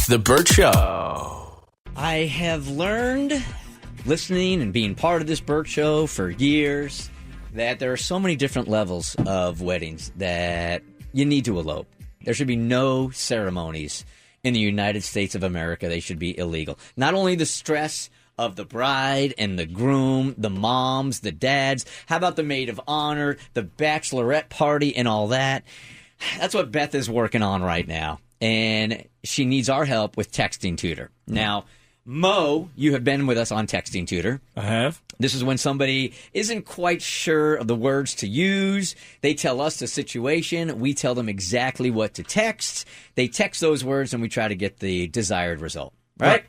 The Bert Show. I have learned, listening and being part of this Bert Show for years, that there are so many different levels of weddings that you need to elope. There should be no ceremonies in the United States of America. They should be illegal. Not only the stress of the bride and the groom, the moms, the dads. How about the maid of honor, the bachelorette party, and all that? That's what Beth is working on right now. And she needs our help with Texting Tutor. Now, Mo, you have been with us on Texting Tutor. I have. This is when somebody isn't quite sure of the words to use. They tell us the situation. We tell them exactly what to text. They text those words, and we try to get the desired result. Right?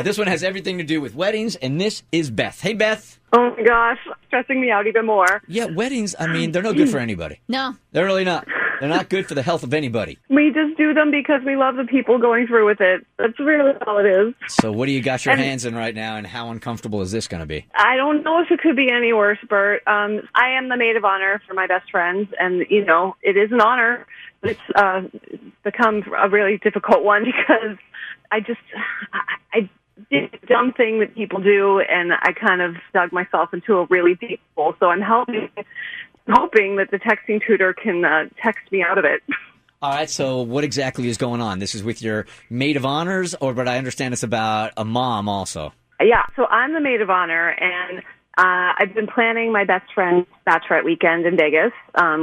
This one has everything to do with weddings, and this is Beth. Hey, Beth. Oh, my gosh. Stressing me out even more. Yeah, weddings, I mean, they're no good for anybody. No. They're really not. They're not good for the health of anybody. We just do them because we love the people going through with it. That's really all it is. So what do you got your hands in right now, and how uncomfortable is this going to be? I don't know if it could be any worse, Bert. I am the maid of honor for my best friends, and, you know, it is an honor. But it's become a really difficult one because I did a dumb thing that people do, and I kind of dug myself into a really deep hole. So I'm hoping that the Texting Tutor can text me out of it. All right, so what exactly is going on? This is with your maid of honors, but I understand it's about a mom also. Yeah, so I'm the maid of honor, and I've been planning my best friend's bachelorette weekend in Vegas,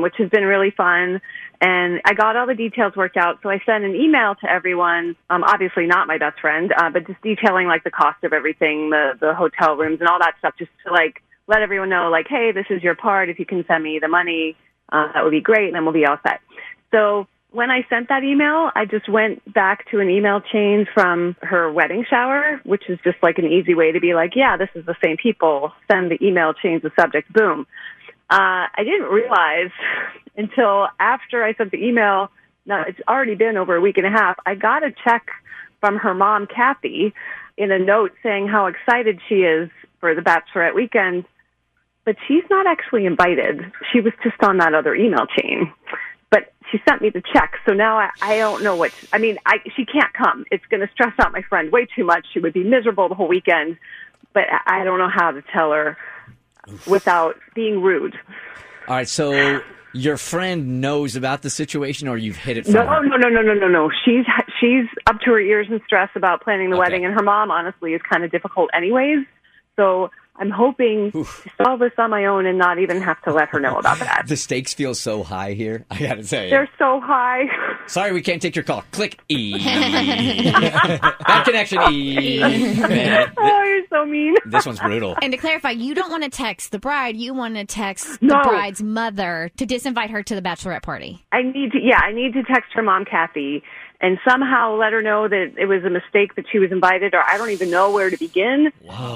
which has been really fun. And I got all the details worked out, so I sent an email to everyone, obviously not my best friend, but just detailing, like, the cost of everything, the hotel rooms and all that stuff, just to, like, let everyone know, like, hey, this is your part. If you can send me the money, that would be great, and then we'll be all set. So when I sent that email, I just went back to an email chain from her wedding shower, which is just, like, an easy way to be like, yeah, this is the same people. Send the email, change the subject, boom. I didn't realize until after I sent the email, now it's already been over a week and a half, I got a check from her mom, Kathy, in a note saying how excited she is for the bachelorette weekend, but she's not actually invited. She was just on that other email chain. But she sent me the check, so now I don't know what, she can't come. It's going to stress out my friend way too much. She would be miserable the whole weekend, but I don't know how to tell her without being rude. All right, so your friend knows about the situation, or you've hid it from her? No. She's up to her ears in stress about planning the wedding, and her mom, honestly, is kind of difficult anyways. So I'm hoping to solve this on my own and not even have to let her know about that. The stakes feel so high here, I gotta say. They're so high. Sorry, we can't take your call. Click E. Bad connection E. Man, oh, you're so mean. This one's brutal. And to clarify, you don't want to text the bride. You want to text No. the bride's mother to disinvite her to the bachelorette party. I need to text her mom, Kathy, and somehow let her know that it was a mistake that she was invited, or I don't even know where to begin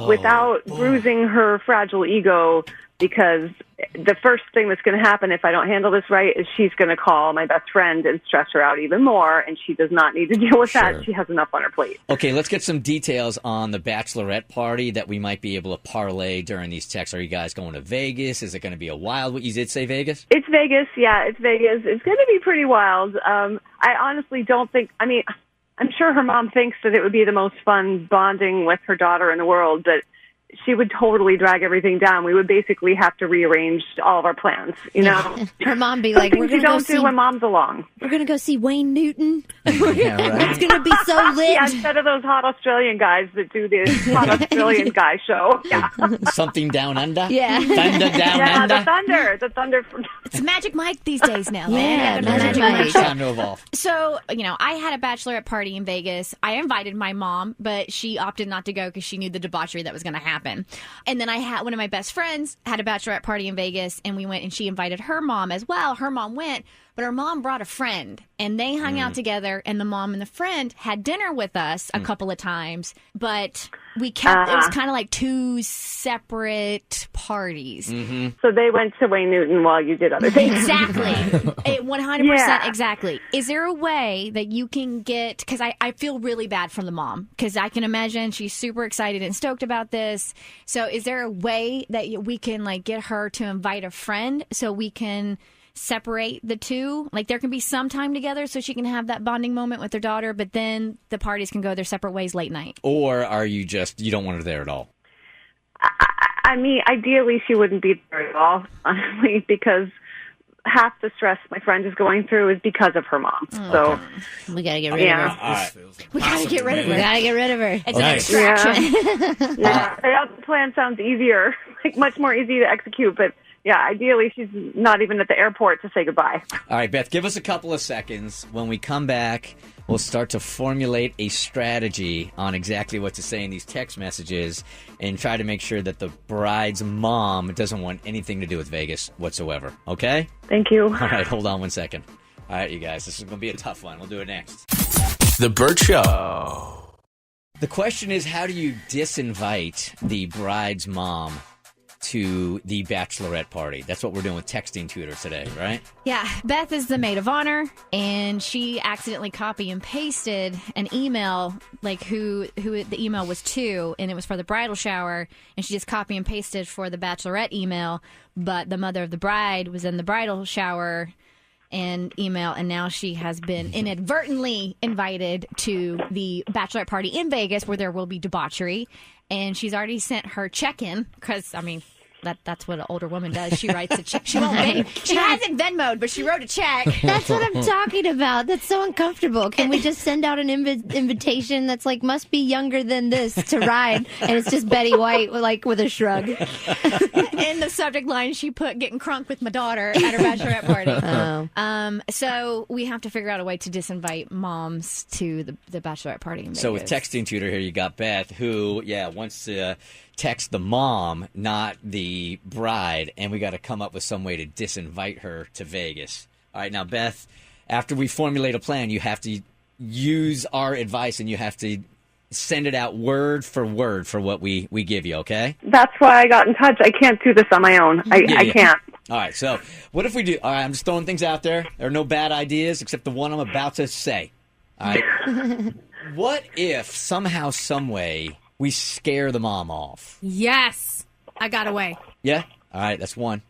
without bruising her fragile ego, because the first thing that's going to happen if I don't handle this right is she's going to call my best friend and stress her out even more, and she does not need to deal with that. She has enough on her plate. Okay, let's get some details on the bachelorette party that we might be able to parlay during these texts. Are you guys going to Vegas? Is it going to be a wild? You did say Vegas? It's Vegas, yeah, it's Vegas. It's going to be pretty wild. I honestly don't think, I'm sure her mom thinks that it would be the most fun bonding with her daughter in the world, but she would totally drag everything down. We would basically have to rearrange all of our plans, you know? Her mom be like, we're going to go do when mom's along. We're going to go see Wayne Newton. Yeah, right. It's going to be so lit. Yeah, instead of those hot Australian guys that do this hot Australian guy show. Yeah. Something down under? Yeah. Thunder down under? The thunder. It's Magic Mike these days now, Yeah, man. Magic Mike. It's time to evolve. So, I had a bachelorette party in Vegas. I invited my mom, but she opted not to go because she knew the debauchery that was going to happen. And then I had one of my best friends had a bachelorette party in Vegas, and we went, and she invited her mom as well. Her mom went, but her mom brought a friend, and they hung out together, and the mom and the friend had dinner with us a couple of times, but we kept, it was kind of like two separate parties. Mm-hmm. So they went to Wayne Newton while you did other things. Exactly. 100% exactly. Is there a way that you can get, because I feel really bad for the mom, because I can imagine she's super excited and stoked about this. So is there a way that we can, like, get her to invite a friend so we can separate the two. Like, there can be some time together so she can have that bonding moment with her daughter, but then the parties can go their separate ways late night. Or are you you don't want her there at all? I mean, ideally, she wouldn't be there at all, honestly, because half the stress my friend is going through is because of her mom. So we got to get rid of her. All right. We got to get rid of her. We got to get rid of her. It's an distraction. The plan sounds easier, like much more easy to execute, but yeah, ideally, she's not even at the airport to say goodbye. All right, Beth, give us a couple of seconds. When we come back, we'll start to formulate a strategy on exactly what to say in these text messages and try to make sure that the bride's mom doesn't want anything to do with Vegas whatsoever. Okay? Thank you. All right, hold on 1 second. All right, you guys, this is going to be a tough one. We'll do it next. The Bert Show. The question is, how do you disinvite the bride's mom to the bachelorette party? That's what we're doing with Texting Tutor today, right? Yeah, Beth is the maid of honor, and she accidentally copy and pasted an email, like who the email was to, and it was for the bridal shower, and she just copy and pasted for the bachelorette email, but the mother of the bride was in the bridal shower and email, and now she has been inadvertently invited to the bachelorette party in Vegas where there will be debauchery. And she's already sent her check-in because, I mean, that's what an older woman does. She writes a check. She won't pay. She hasn't Venmo'd, but she wrote a check. That's what I'm talking about. That's so uncomfortable. Can we just send out an invitation that's like, must be younger than this to ride? And it's just Betty White, like, with a shrug. In the subject line, she put getting crunk with my daughter at her bachelorette party. Oh. So we have to figure out a way to disinvite moms to the bachelorette party in Vegas. So with Texting Tutor here, you got Beth, who, wants to text the mom, not the bride, and we got to come up with some way to disinvite her to Vegas. All right, now, Beth, after we formulate a plan, you have to use our advice, and you have to send it out word for what we give you, okay? That's why I got in touch. I can't do this on my own. I can't. All right, so what if we do? All right, I'm just throwing things out there. There are no bad ideas except the one I'm about to say. All right? What if somehow, some way, we scare the mom off? Yes. I got away. Yeah? All right, that's one.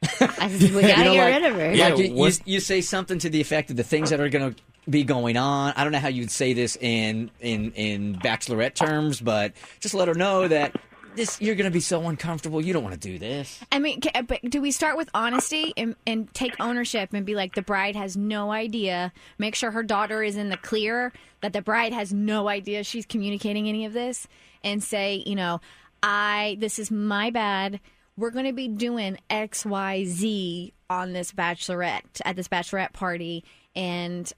We got to get rid of her. Yeah, you say something to the effect of the things that are going to be going on. I don't know how you'd say this in bachelorette terms, but just let her know that you're going to be so uncomfortable. You don't want to do this. I mean, but do we start with honesty and take ownership and be like, the bride has no idea. Make sure her daughter is in the clear, that the bride has no idea she's communicating any of this, and say, this is my bad. We're going to be doing X, Y, Z on this bachelorette party, and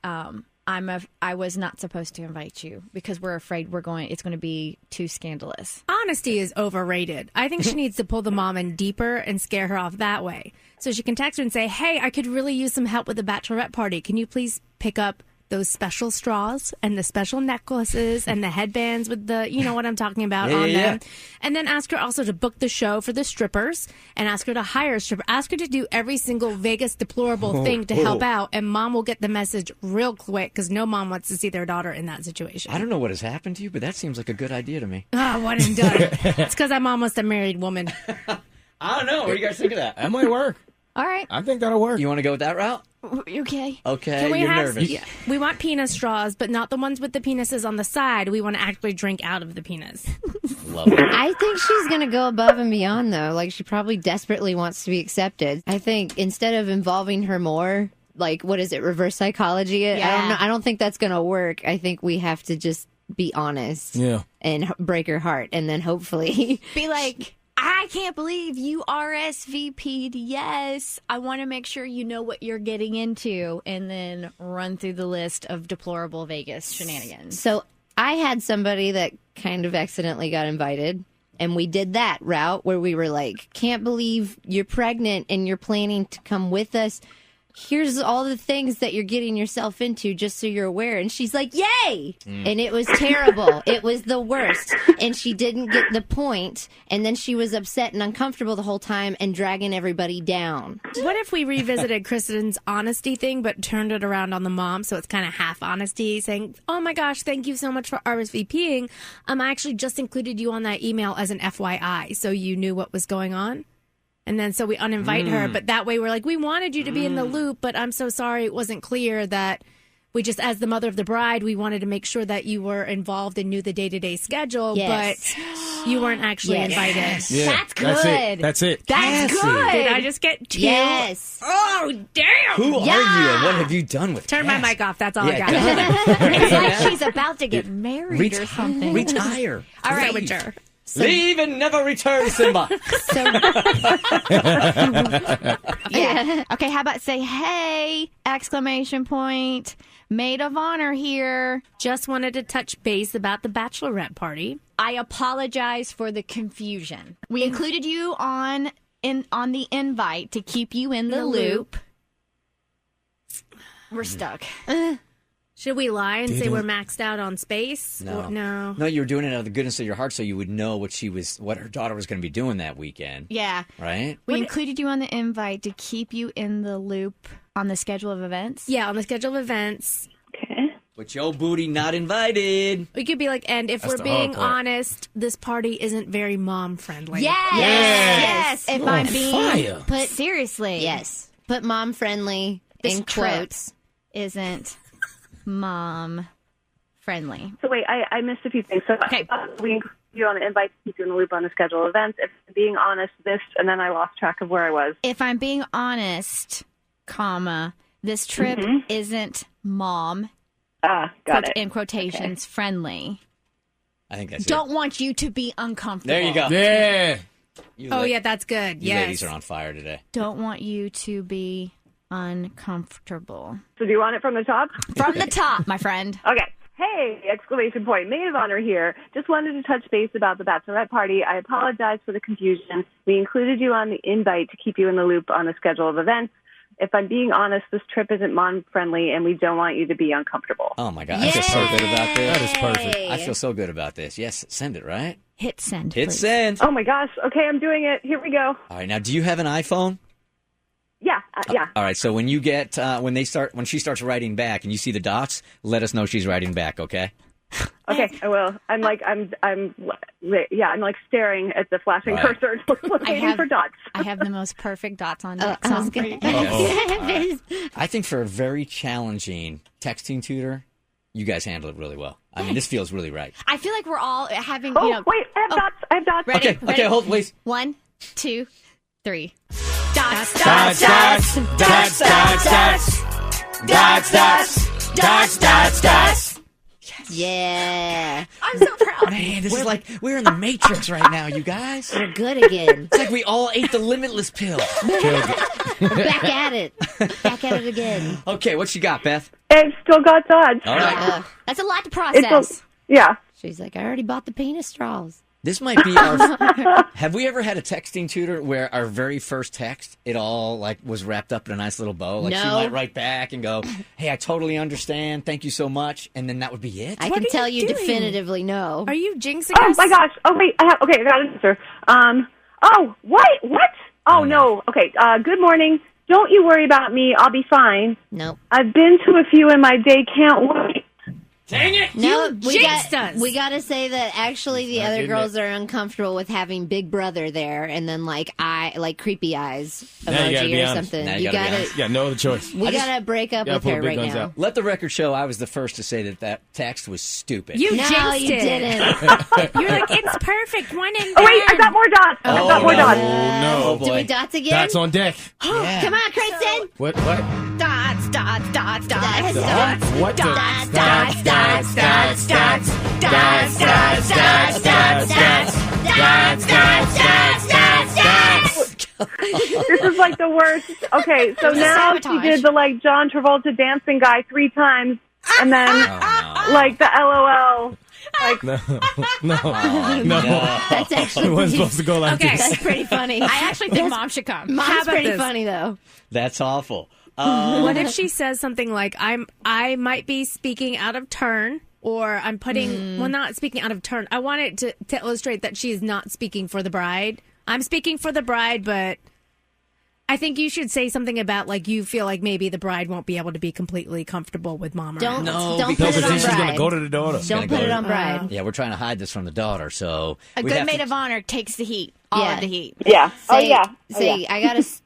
I was not supposed to invite you because we're afraid it's going to be too scandalous. Honesty is overrated. I think she needs to pull the mom in deeper and scare her off that way. So she can text her and say, hey, I could really use some help with the bachelorette party. Can you please pick up those special straws and the special necklaces and the headbands with the, you know what I'm talking about on them. And then ask her also to book the show for the strippers and ask her to hire a stripper. Ask her to do every single Vegas deplorable thing to help out. And mom will get the message real quick because no mom wants to see their daughter in that situation. I don't know what has happened to you, but that seems like a good idea to me. Oh, one and done. It's because I'm almost a married woman. I don't know. What do you guys think of that? That might work. All right. I think that'll work. You want to go with that route? Okay. Okay, You're nervous. Yeah. We want penis straws, but not the ones with the penises on the side. We want to actually drink out of the penis. Love it. I think she's going to go above and beyond, though. Like, she probably desperately wants to be accepted. I think instead of involving her more, like, what is it, reverse psychology? Yeah. I don't think that's going to work. I think we have to just be honest and break her heart, and then hopefully be like, I can't believe you RSVP'd. Yes, I want to make sure you know what you're getting into, and then run through the list of deplorable Vegas shenanigans. So I had somebody that kind of accidentally got invited, and we did that route where we were like, can't believe you're pregnant and you're planning to come with us. Here's all the things that you're getting yourself into, just so you're aware. And she's like, yay! And it was terrible. It was the worst. And she didn't get the point. And then she was upset and uncomfortable the whole time and dragging everybody down. What if we revisited Kristen's honesty thing, but turned it around on the mom, so it's kind of half honesty, saying, oh my gosh, thank you so much for RSVPing. I actually just included you on that email as an FYI, so you knew what was going on. And then so we uninvite her, but that way we're like, we wanted you to be in the loop, but I'm so sorry it wasn't clear that we just, as the mother of the bride, we wanted to make sure that you were involved and knew the day-to-day schedule, but you weren't actually invited. Yeah, That's good. That's it. That's Cassie. good. Did I just get 2? Yes. Oh, damn. Who are you and what have you done with Turn my Cassie? mic off. That's all I got. It's like she's about to get married or something. Retire. All right. Mature. Leave and never return, Simba. Yeah. Okay, how about say, hey, exclamation point, Maid of Honor here. Just wanted to touch base about the bachelorette party. I apologize for the confusion. We included you on the invite to keep you in the loop. We're stuck. Should we lie and say we're maxed out on space? No. Or, no. No, you were doing it out of the goodness of your heart so you would know what her daughter was going to be doing that weekend. Yeah. Right? We included you on the invite to keep you in the loop on the schedule of events. Yeah, on the schedule of events. Okay. But your booty not invited. We could be like, and if That's we're the hard being part. honest, this party isn't very mom friendly. Yes. If I'm being Fire. Put seriously. yes. Put mom friendly This in trip quotes. isn't mom friendly. So wait, I missed a few things. So Okay. we include you on the invite to keep you in the loop on the schedule of events. If I'm being honest, and then I lost track of where I was. If I'm being honest, comma, this trip isn't mom Got it. in quotations friendly. I think that's Don't want you to be uncomfortable. There you go. Yeah. Oh, yeah, that's good. You Yes. ladies are on fire today. Don't want you to be uncomfortable. So do you want it from the top? From the top, my friend. Okay. Hey! Exclamation point. Maid of Honor here. Just wanted to touch base about the bachelorette party. I apologize for the confusion. We included you on the invite to keep you in the loop on the schedule of events. If I'm being honest, this trip isn't mom-friendly, and we don't want you to be uncomfortable. Oh, my God. I feel so good about this. That is perfect. I feel so good about this. Yes, send it, right? Hit send. Hit please. send. Oh, my gosh. Okay, I'm doing it. Here we go. All right, now, do you have an iPhone? Yeah, yeah. All right, so when you get when she starts writing back and you see the dots, let us know she's writing back, okay? Okay, I will. I'm like staring at the flashing Right. cursor, looking for dots. I have the most perfect dots on deck. I was Sounds gonna- great. I think for a very challenging texting tutor, you guys handle it really well. I mean, this feels really right. I feel like we're all having, Oh, you know. wait, I have dots. I have dots. Ready? Okay, hold, please. 1, 2, 3. Dots, Dots, dots, dots, dots, dots. Dots, dots, dots, dots, dots. Yeah. I'm so proud. Man, this is like we're in the Matrix right now, you guys. We're good again. It's like we all ate the limitless pill. Back at it. Back at it again. Okay, what you got, Beth? I've still got dots. All right. That's a lot to It's process. yeah. She's like, I already bought the penis straws. This might be our. Have we ever had a texting tutor where our very first text, it all like was wrapped up in a nice little bow? Like she No. might write back and go, "Hey, I totally understand. Thank you so much," and then that would be it. I What can are tell you you doing? definitively no. Are you jinxing Oh us? my gosh. Oh wait. I got an answer. Oh, what? What? Oh no. Okay. Good morning. Don't you worry about me. I'll be fine. Nope. I've been to a few in my day. Can't wait. Dang it! No, jinxed us. we got to say that actually the other getting girls are uncomfortable with having Big Brother there, and then like creepy eyes Now you gotta emoji be or honest. something. Now you You gotta be gotta, honest. Yeah, no other choice. we gotta break up gotta with pull her big right guns now. out. Let the record show I was the first to say that text was stupid. You No, jinxed you it. didn't. You're like, it's perfect. One and Oh wait, I got more dots. I got more no. dots. Oh, boy. Do we dots again? Dots on deck. Yeah. Come on, Kristen. What? Dots, dots, dots, dots, Dots, dots. What? Dots, Dots, dots, dots, dots, dots. dots, dots, dots, dots, dots. Dots, dots, dots, dots, dots. This is like the worst. Okay, so was a now she sabotage. did the like John Travolta dancing guy 3 times, and then Oh, like the LOL. Like No, no, no. That's It actually wasn't supposed to go like Okay. this. that's pretty funny. I actually think mom should come. Mom's about pretty this? funny though. That's awful. What if she says something like, I might be speaking out of turn, or I'm putting, well, not speaking out of turn. I want it to illustrate that she is not speaking for the bride. I'm speaking for the bride, but I think you should say something about, like, you feel like maybe the bride won't be able to be completely comfortable with mom Don't around. No, don't because put No, it because on then she's bride. gonna go to the daughter. Don't put it on bride. Yeah, we're trying to hide this from the daughter, so A we'd good have maid to- of honor takes the heat all Yeah. of the heat. Yeah. Say, Oh, Say, yeah.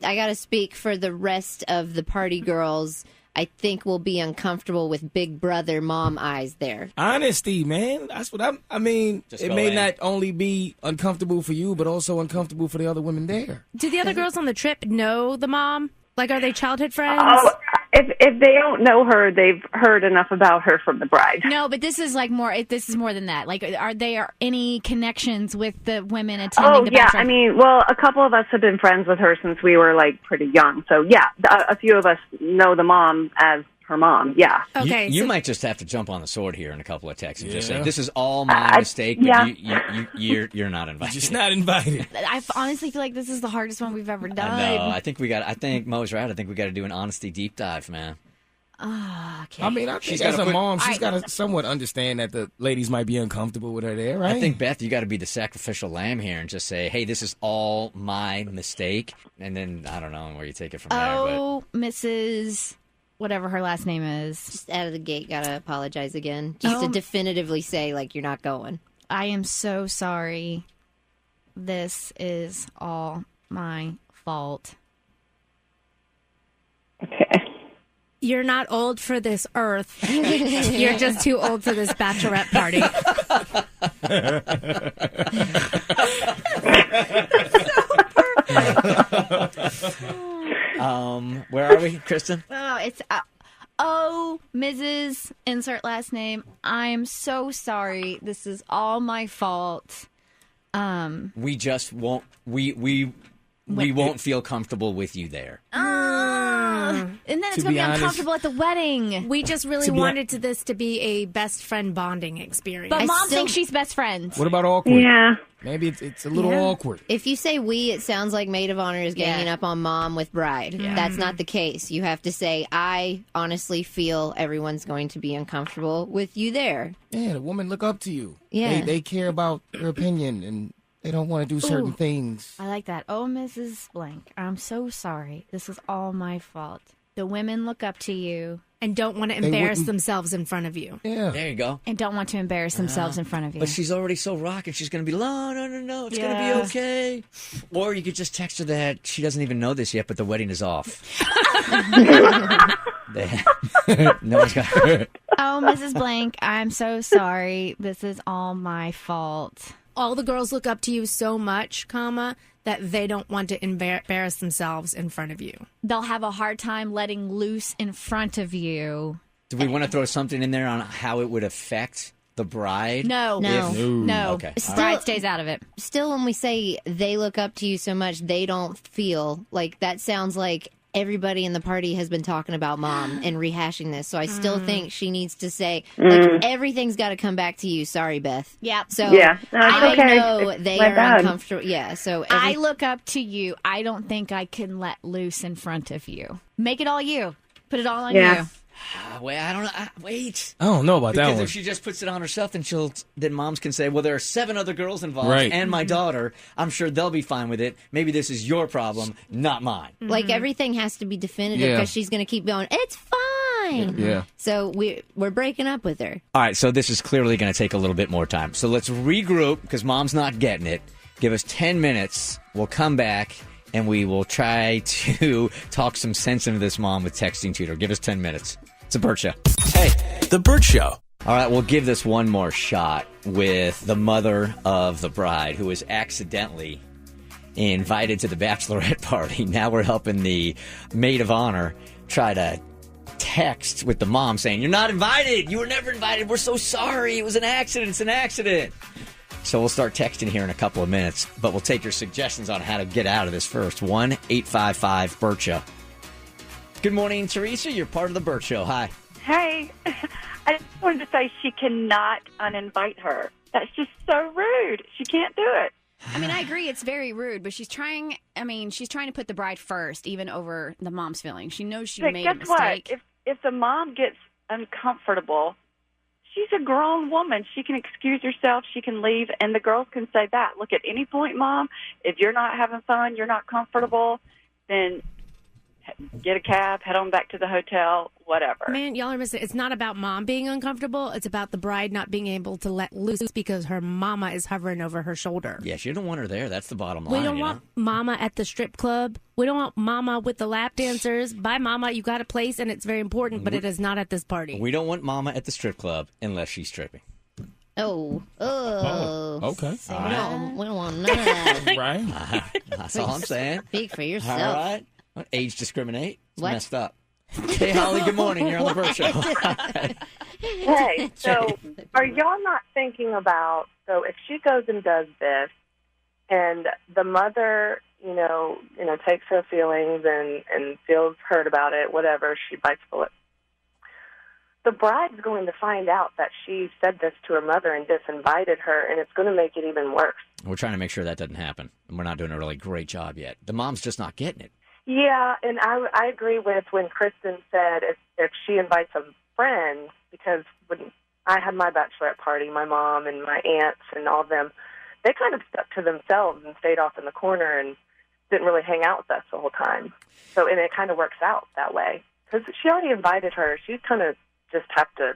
I gotta speak for the rest of the party girls. I think we'll be uncomfortable with Big Brother mom eyes there. Honesty, man. That's what I mean, Just it go may in. not only be uncomfortable for you, but also uncomfortable for the other women there. Do the other girls on the trip know the mom? Like, are they childhood friends? Oh, if they don't know her, they've heard enough about her from the bride. No, but this is like more. This is more than that. Like, are there any connections with the women attending Oh, the yeah. bachelor? I mean, well, a couple of us have been friends with her since we were, like, pretty young. So, yeah, a few of us know the mom as her mom. Yeah. Okay, You so might just have to jump on the sword here in a couple of texts and just say, Yeah. "This is all my mistake, but yeah. you're not invited." Just not invited. I honestly feel like this is the hardest one we've ever done. I know. I think Mo's right. I think we got to do an honesty deep dive, man. Okay. I mean, I think She's as gotta a put- mom, she's got to somewhat understand that the ladies might be uncomfortable with her there, right? I think, Beth, you got to be the sacrificial lamb here and just say, "Hey, this is all my mistake," and then I don't know where you take it from there. But Oh, Mrs. Whatever her last name is. Just out of the gate, gotta apologize again. Just to definitively say, like, you're not going. I am so sorry. This is all my fault. Okay. you're not old for this earth. You're just too old for this bachelorette party. Where are we, Kristen? Oh, it's Mrs. Insert last name. I'm so sorry. This is all my fault. We just won't. We won't feel comfortable with you there. And then it's To going to be be honest- uncomfortable at the wedding. We just really wanted this to be a best friend bonding experience. But mom still- thinks she's best friends. What about awkward? Yeah. Maybe it's a little awkward. If you say we, it sounds like Maid of Honor is ganging up on mom with bride. That's not the case. You have to say, I honestly feel everyone's going to be uncomfortable with you there. Yeah, the women look up to you. Yeah. They care about your opinion and they don't want to do certain things. I like that. Oh, Mrs. Blank, I'm so sorry. This is all my fault. The women look up to you and don't want to embarrass wouldn't- themselves in front of you. Yeah. There you go. and don't want to embarrass themselves in front of you. But she's already so rocking. She's going to be, no, it's going to Yeah. be okay. Or you could just text her that she doesn't even know this yet, but the wedding is off. No one's got Oh, Mrs. Blank, I'm so sorry. This is all my fault. All the girls look up to you so much, that they don't want to embarrass themselves in front of you. They'll have a hard time letting loose in front of you. Do we want to throw something in there on how it would affect the bride? No. No. No. Okay. Still- Bride stays out of it. Still, when we say they look up to you so much, they don't feel like that sounds like everybody in the party has been talking about mom and rehashing this. So I still think she needs to say, like, everything's got to come back to you. Sorry, Beth. Yep. So Yeah. No, it's I okay. know It's they my are bad. uncomfortable. Yeah. So I look up to you. I don't think I can let loose in front of you. Make it all you. Put it all on Yeah. you. Wait, I don't know. Wait. I don't know about that Because one. if she just puts it on herself, then moms can say, well, there are 7 other girls involved Right. and my daughter. I'm sure they'll be fine with it. Maybe this is your problem, not mine. like everything has to be definitive Yeah. because she's going to keep going. It's fine. Yeah. So we're breaking up with her. All right, so this is clearly going to take a little bit more time. So let's regroup because mom's not getting it. Give us 10 minutes. We'll come back and we will try to talk some sense into this mom with texting Tutor. Give us 10 minutes. It's a Bert Show. Hey, The Bert Show. All right, we'll give this one more shot with the mother of the bride who was accidentally invited to the bachelorette party. Now we're helping the Maid of Honor try to text with the mom saying, you're not invited. You were never invited. We're so sorry. It was an accident. It's an accident. So we'll start texting here in a couple of minutes, but we'll take your suggestions on how to get out of this first. 1-855-BERT-SHOW. Good morning, Teresa. You're part of the Bert Show. Hi. Hey, I just wanted to say she cannot uninvite her. That's just so rude. She can't do it. I mean, I agree. It's very rude, but she's trying to put the bride first, even over the mom's feelings. She knows she But made guess a mistake. what? If the mom gets uncomfortable, she's a grown woman. She can excuse herself. She can leave, and the girls can say that. Look, at any point, Mom, if you're not having fun, you're not comfortable, then get a cab, head on back to the hotel, whatever. Man, y'all are missing. It's not about mom being uncomfortable. It's about the bride not being able to let loose because her mama is hovering over her shoulder. Yes, you don't want her there. That's the bottom line. We don't want mama at the strip club. We don't want mama with the lap dancers. Bye, mama. You got a place, and it's very important, but it is not at this party. We don't want mama at the strip club unless she's stripping. Oh. Okay. So we don't want none of that. Right. That's all I'm saying. Speak for yourself. All right. Age discriminate? It's What? messed up. Hey, Holly, good morning. You're on the Bert Show. Hey, so are y'all not thinking about, so if she goes and does this and the mother, takes her feelings and feels hurt about it, whatever, she bites the lip. The bride's going to find out that she said this to her mother and disinvited her, and it's going to make it even worse. We're trying to make sure that doesn't happen. And we're not doing a really great job yet. The mom's just not getting it. Yeah, and I agree with when Kristen said if she invites a friend, because when I had my bachelorette party, my mom and my aunts and all of them, they kind of stuck to themselves and stayed off in the corner and didn't really hang out with us the whole time. So, and it kind of works out that way. Because she already invited her. She kind of just have to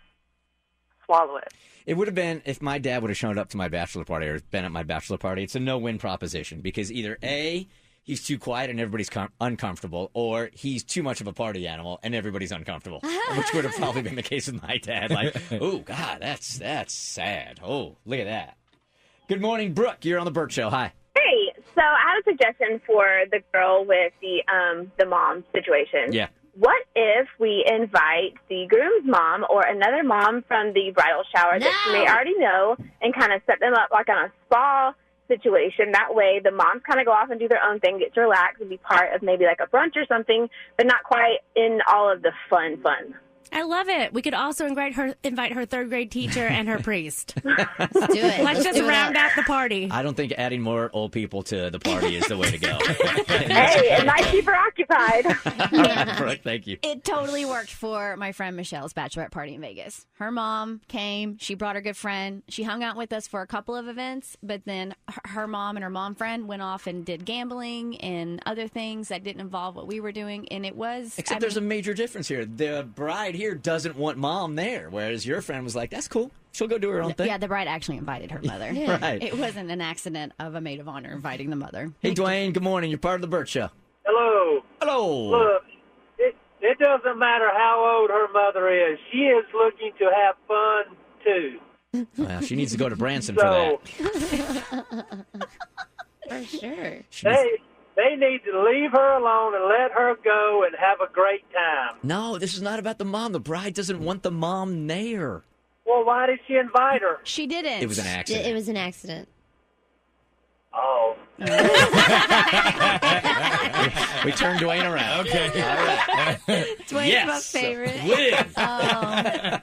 swallow it. It would have been if my dad would have shown up to my bachelor party or been at my bachelor party. It's a no-win proposition because either A, he's too quiet and everybody's uncomfortable, or he's too much of a party animal and everybody's uncomfortable, which would have probably been the case with my dad. Like, oh, God, that's sad. Oh, look at that. Good morning, Brooke. You're on the Bert Show. Hi. Hey, so I have a suggestion for the girl with the mom situation. Yeah. What if we invite the groom's mom or another mom from the bridal shower that she may already know and kind of set them up like on a spa situation? That way the moms kind of go off and do their own thing, get to relax and be part of maybe like a brunch or something, but not quite in all of the fun. I love it. We could also invite her third grade teacher and her priest. Let's do it. Let's just round out the party. I don't think adding more old people to the party is the way to go. Hey, it might keep her occupied. Brooke, thank you. It totally worked for my friend Michelle's bachelorette party in Vegas. Her mom came. She brought her good friend. She hung out with us for a couple of events, but then her mom and her mom friend went off and did gambling and other things that didn't involve what we were doing, and it was... Except there's a major difference here. The bride here doesn't want mom there, whereas your friend was like, that's cool. She'll go do her own thing. Yeah, the bride actually invited her mother. Right. It wasn't an accident of a maid of honor inviting the mother. Hey, Dwayne, good morning. You're part of the Bert Show. Hello. Hello. Look, it doesn't matter how old her mother is. She is looking to have fun, too. Well, she needs to go to Branson for that. For sure. They need to leave her alone and let her go and have a great time. No, this is not about the mom. The bride doesn't want the mom there. Well, why did she invite her? She didn't. It was an accident. It was an accident. Oh. We turned Dwayne around. Okay. All right. Dwayne's yes. my favorite. Win.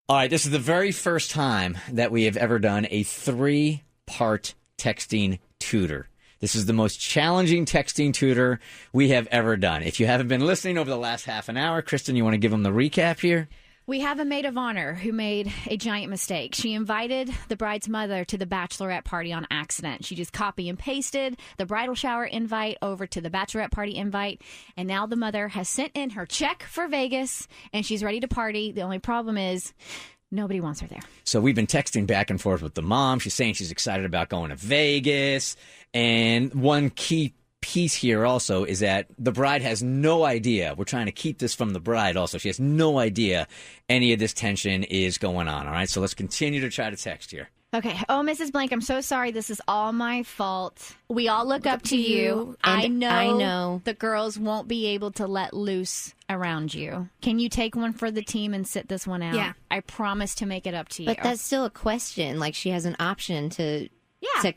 All right, this is the very first time that we have ever done a 3-part texting tutor. This is the most challenging texting tutor we have ever done. If you haven't been listening over the last half an hour, Kristen, you want to give them the recap here? We have a maid of honor who made a giant mistake. She invited the bride's mother to the bachelorette party on accident. She just copy and pasted the bridal shower invite over to the bachelorette party invite. And now the mother has sent in her check for Vegas and she's ready to party. The only problem is nobody wants her there. So we've been texting back and forth with the mom. She's saying she's excited about going to Vegas. And one key piece here also is that the bride has no idea. We're trying to keep this from the bride also. She has no idea any of this tension is going on. All right, so let's continue to try to text here. Okay. Oh, Mrs. Blank, I'm so sorry. This is all my fault. We all look up to you. I know the girls won't be able to let loose around you. Can you take one for the team and sit this one out? Yeah. I promise to make it up to you. But that's still a question. Like, she has an option to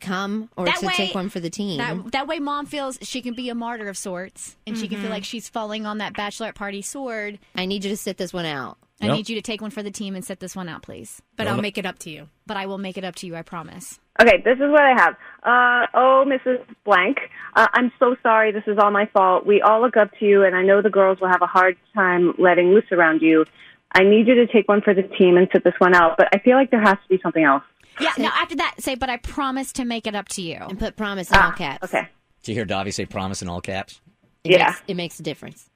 come or That to way- take one for the team. That way mom feels she can be a martyr of sorts and she can feel like she's falling on that bachelorette party sword. I need you to sit this one out. I need you to take one for the team and sit this one out, please. But I'll make it up to you. But I will make it up to you, I promise. Okay, this is what I have. Mrs. Blank, I'm so sorry. This is all my fault. We all look up to you, and I know the girls will have a hard time letting loose around you. I need you to take one for the team and sit this one out, but I feel like there has to be something else. Yeah, now after that, say, but I promise to make it up to you. And put promise in all caps. Okay. Did you hear Davi say promise in all caps? It makes a difference.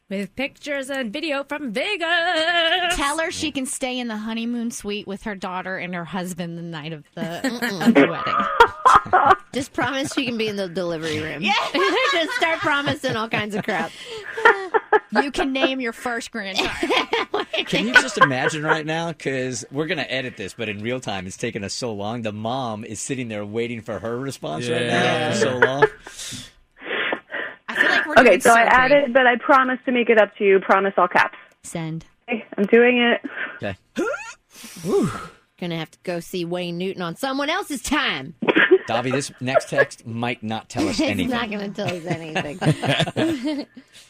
With pictures and video from Vegas. Tell her she can stay in the honeymoon suite with her daughter and her husband the night of the wedding. Just promise she can be in the delivery room. Yeah. Just start promising all kinds of crap. You can name your first grandchild. Can you just imagine right now? Because we're going to edit this, but in real time, it's taking us so long. The mom is sitting there waiting for her response right now for so long. I feel like we're Okay, doing so I surgery. added, but I promise to make it up to you. Promise all caps. Send. Okay, I'm doing it. Okay. Gonna have to go see Wayne Newton on someone else's time. Dobby, this next text might not tell us anything. It's not gonna tell us anything.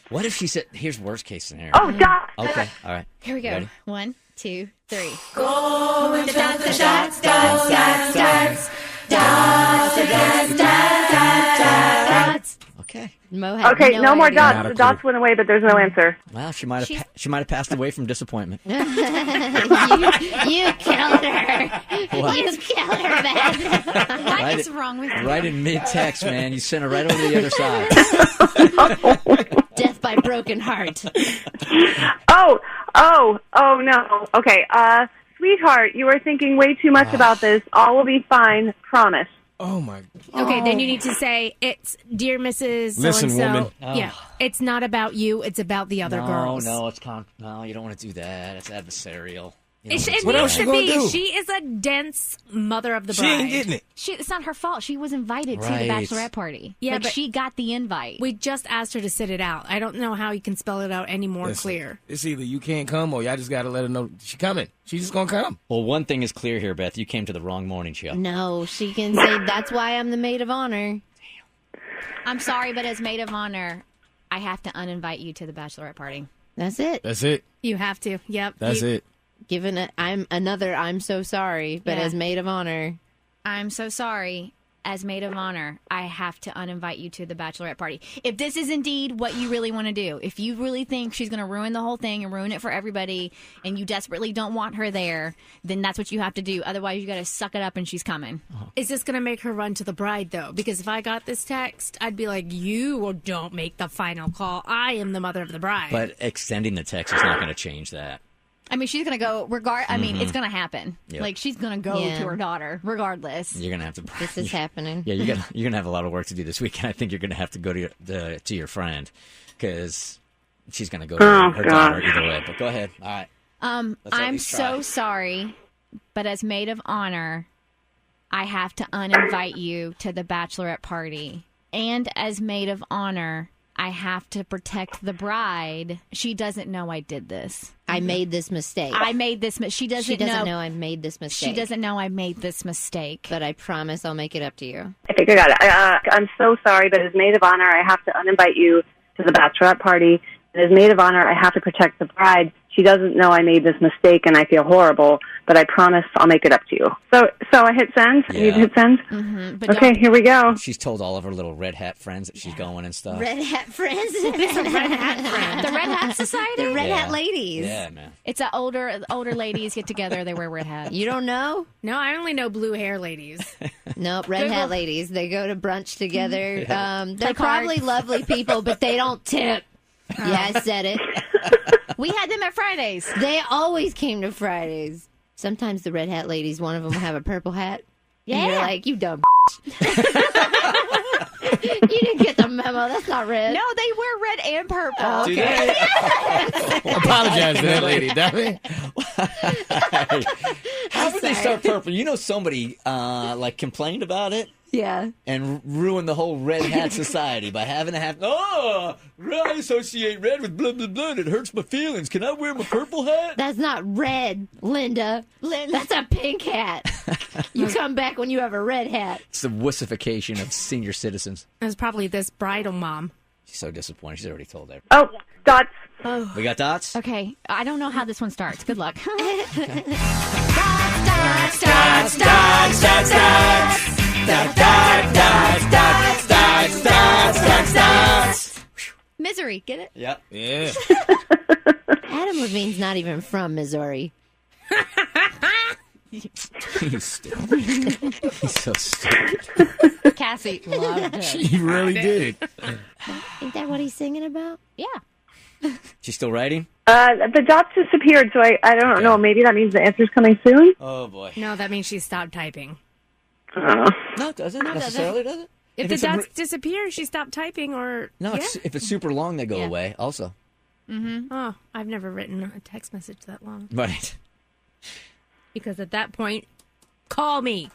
What if she said, here's worst case scenario? Oh, stop. Okay, all right. Here we go. Ready? 1, 2, 3. Go with the dots, dots, dots, dots, dots, dots, dots, dots. Okay. Mo had Okay, no more idea. dots. Not a The dots clue. went away, but there's no answer. Well, she might have passed away from disappointment. You killed her. What? You killed her, man. What is wrong with you? Right in mid-text, man. You sent her right over to the other side. Death by broken heart. Oh, no. Okay, sweetheart, you are thinking way too much about this. All will be fine. Promise. Oh, my. Okay, then you need to say, it's Dear Mrs. Listen, So-and-so. woman. Yeah, it's not about you. It's about the other girls. No, no, you don't want to do that. It's adversarial. You It, don't it wanna do else needs you to gonna be. do? She is a dense mother of the She bride. ain't getting it. It's not her fault. She was invited to the Right. bachelorette party. Yeah, like, but- she got the invite. We just asked her to sit it out. I don't know how you can spell it out any more Listen, clear. It's either you can't come or y'all just got to let her know she coming. She's just going to come. Well, one thing is clear here, Beth. You came to the wrong morning show. No, she can say that's why I'm the maid of honor. I'm sorry, but as maid of honor, I have to uninvite you to the bachelorette party. That's it. That's it. You have to. Yep. That's it. Given it, I'm so sorry, but Yeah. as maid of honor, I'm so sorry. As maid of honor, I have to uninvite you to the bachelorette party. If this is indeed what you really want to do, if you really think she's going to ruin the whole thing and ruin it for everybody, and you desperately don't want her there, then that's what you have to do. Otherwise, you got to suck it up and she's coming. Is this going to make her run to the bride, though? Because if I got this text, I'd be like, you don't make the final call. I am the mother of the bride. But extending the text is not going to change that. I mean, she's going to go I mean, it's going to happen. Yep. Like, she's going to go Yeah. to her daughter, regardless. You're going to have to. this is happening. Yeah, you're gonna have a lot of work to do this weekend. I think you're gonna have to go to your friend because she's gonna go to her daughter either way. But go ahead. All right. Let's at I'm least try. so sorry, but as maid of honor, I have to uninvite you to the bachelorette party. And as maid of honor, I have to protect the bride. She doesn't know I did this. I made this mistake. I made this. She doesn't She doesn't know I made this mistake. She doesn't know I made this mistake. But I promise I'll make it up to you. I think I got it. I'm so sorry, but as maid of honor, I have to uninvite you to the bachelorette party. And as maid of honor, I have to protect the bride. She doesn't know I made this mistake, and I feel horrible, but I promise I'll make it up to you. So I hit send? Yeah. I need to hit send? Mm-hmm. But Okay, here we go. She's told all of her little red hat friends that she's going and stuff. Red hat friends. the Red Hat Society. The Red Yeah. Hat ladies. Yeah, man. It's a older ladies get together. They wear red hats. You don't know? no, I only know blue hair ladies. Nope, Red Hat ladies. They go to brunch together. They're Play probably cards. lovely people, but they don't tip. Yeah, I said it. We had them at Fridays. They always came to Fridays. Sometimes the Red Hat ladies, one of them will have a purple hat. And you're Yeah. like, you dumb You didn't get the memo. That's not red. No, they wear red and purple. Do they? Apologize to that lady, Daphne. How would they start purple? You know, somebody complained about it Yeah. and ruined the whole Red Hat Society by having to have. Oh, I associate red with blah blah blah. And it hurts my feelings. Can I wear my purple hat? That's not red, Linda. That's a pink hat. You come back when you have a red hat. It's the wussification of senior citizens. It was probably this bridal mom. She's so disappointed. She's already told everyone. Oh, dots. We got dots? Okay, I don't know how this one starts. Good luck. Misery, get it? Yep. Yeah. Adam Levine's not even from Missouri. He's stupid. He's so stupid. Cassie loved it. He really did. Ain't that what he's singing about? Yeah. She's still writing? The dots disappeared, so I don't know. Maybe that means the answer's coming soon. Oh, boy. No, that means she stopped typing. No, it doesn't necessarily, does it? If the dots disappear, she stopped typing, or No, if it's super long, they go away also. Mm-hmm. Oh, I've never written a text message that long. Right. Because at that point, call me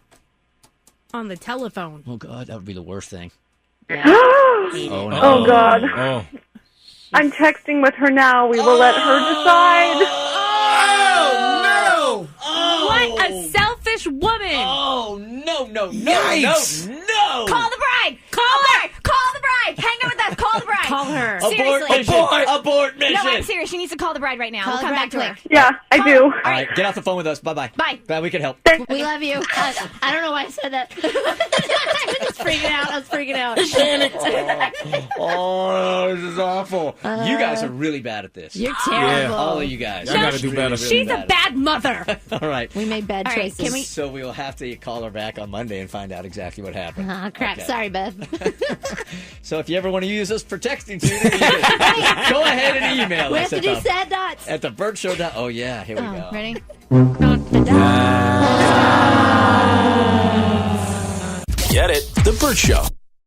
on the telephone. Oh, God, that would be the worst thing. Oh, no. Oh, God. Oh. I'm texting with her now. We will let her decide. Oh, no! What a selfish woman! Oh, no. Yikes. No! Call the bride! Call her! Call the bride! Hang out with us! Call the bride! Call her. Seriously. Abort mission! No, I'm serious. She needs to call the bride right now. Call We'll the come bride back to her. quick. Yeah, I do. All right, get off the phone with us. Bye-bye. Bye. Glad we could help. We love you. I don't know why I said that. I was freaking out. Oh, this is awful. You guys are really bad at this. You're terrible. All of you guys. I gotta do better. She's a bad mother. All right. We made bad All right, choices. So we will have to call her back on Monday and find out exactly what happened. Oh, crap. Okay. Sorry, Beth. So if you ever want to use us for texting, Tutor, go ahead and email We us have to do sad dots. at thebertshow. Oh, yeah. Here we go. Ready? Get it? The Bert Show.